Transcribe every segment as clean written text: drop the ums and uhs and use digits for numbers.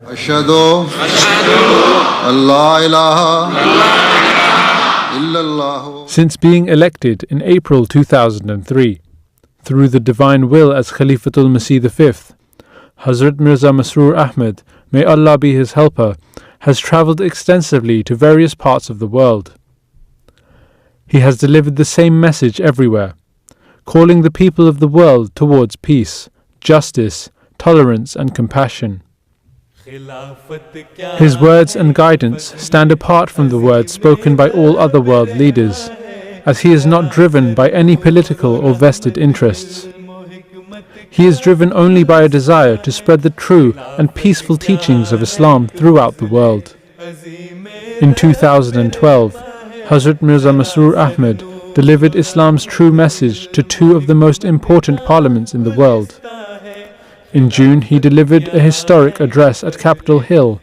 Ashhadu an la ilaha illallah. Since being elected in April 2003, through the divine will as Khalifatul Masih V, Hazrat Mirza Masroor Ahmed, may Allah be his helper, has travelled extensively to various parts of the world. He has delivered the same message everywhere, calling the people of the world towards peace, justice, tolerance and compassion. His words and guidance stand apart from the words spoken by all other world leaders, as he is not driven by any political or vested interests. He is driven only by a desire to spread the true and peaceful teachings of Islam throughout the world. In 2012, Hazrat Mirza Masroor Ahmed delivered Islam's true message to two of the most important parliaments in the world. In June, he delivered a historic address at Capitol Hill,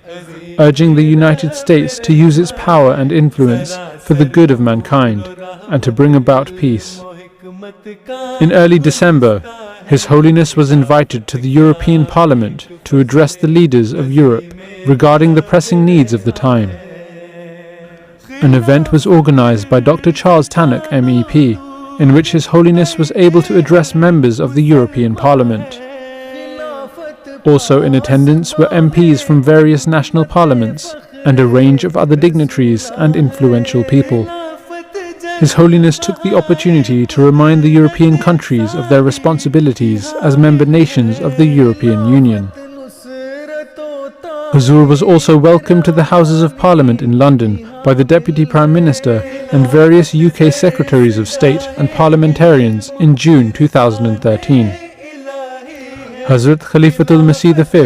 urging the United States to use its power and influence for the good of mankind and to bring about peace. In early December, His Holiness was invited to the European Parliament to address the leaders of Europe regarding the pressing needs of the time. An event was organized by Dr. Charles Tannock, MEP, in which His Holiness was able to address members of the European Parliament. Also in attendance were MPs from various national parliaments and a range of other dignitaries and influential people. His Holiness took the opportunity to remind the European countries of their responsibilities as member nations of the European Union. Huzur was also welcomed to the Houses of Parliament in London by the Deputy Prime Minister and various UK Secretaries of State and parliamentarians in June 2013. Hazrat Khalifatul Masih V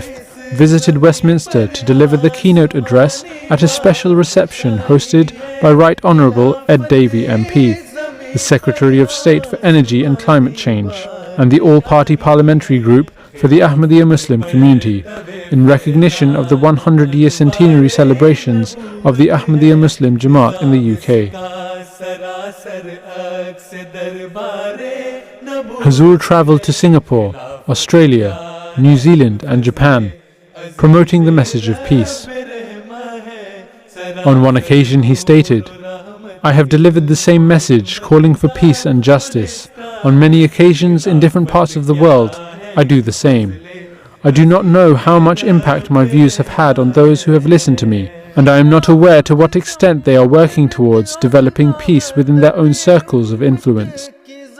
visited Westminster to deliver the keynote address at a special reception hosted by Right Honourable Ed Davey MP, the Secretary of State for Energy and Climate Change, and the all-party parliamentary group for the Ahmadiyya Muslim community, in recognition of the 100-year centenary celebrations of the Ahmadiyya Muslim Jamaat in the UK. Huzur travelled to Singapore, Australia, New Zealand and Japan, promoting the message of peace. On one occasion he stated, "I have delivered the same message calling for peace and justice. On many occasions in different parts of the world, I do the same. I do not know how much impact my views have had on those who have listened to me, and I am not aware to what extent they are working towards developing peace within their own circles of influence.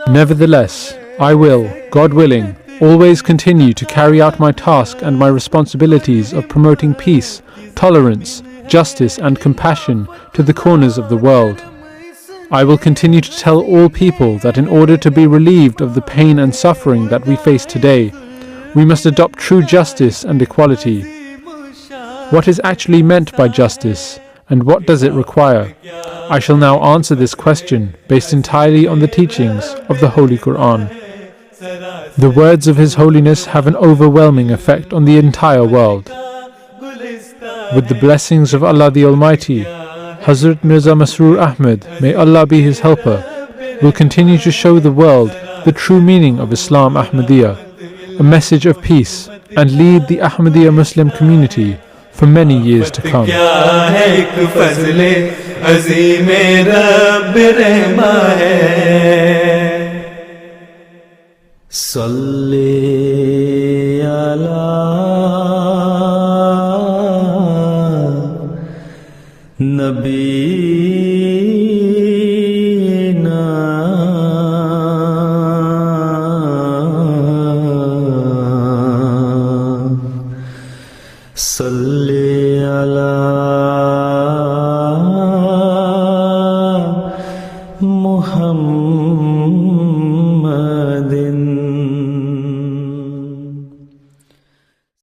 Nevertheless, I will, God willing, always continue to carry out my task and my responsibilities of promoting peace, tolerance, justice and compassion to the corners of the world. I will continue to tell all people that in order to be relieved of the pain and suffering that we face today, we must adopt true justice and equality. What is actually meant by justice, and what does it require? I shall now answer this question based entirely on the teachings of the Holy Quran. The words of His Holiness have an overwhelming effect on the entire world. With the blessings of Allah the Almighty, Hazrat Mirza Masroor Ahmed, may Allah be his helper, will continue to show the world the true meaning of Islam Ahmadiyya, a message of peace, and lead the Ahmadiyya Muslim community for many years to come. Salli ala Nabiyina Salli ala Muhammad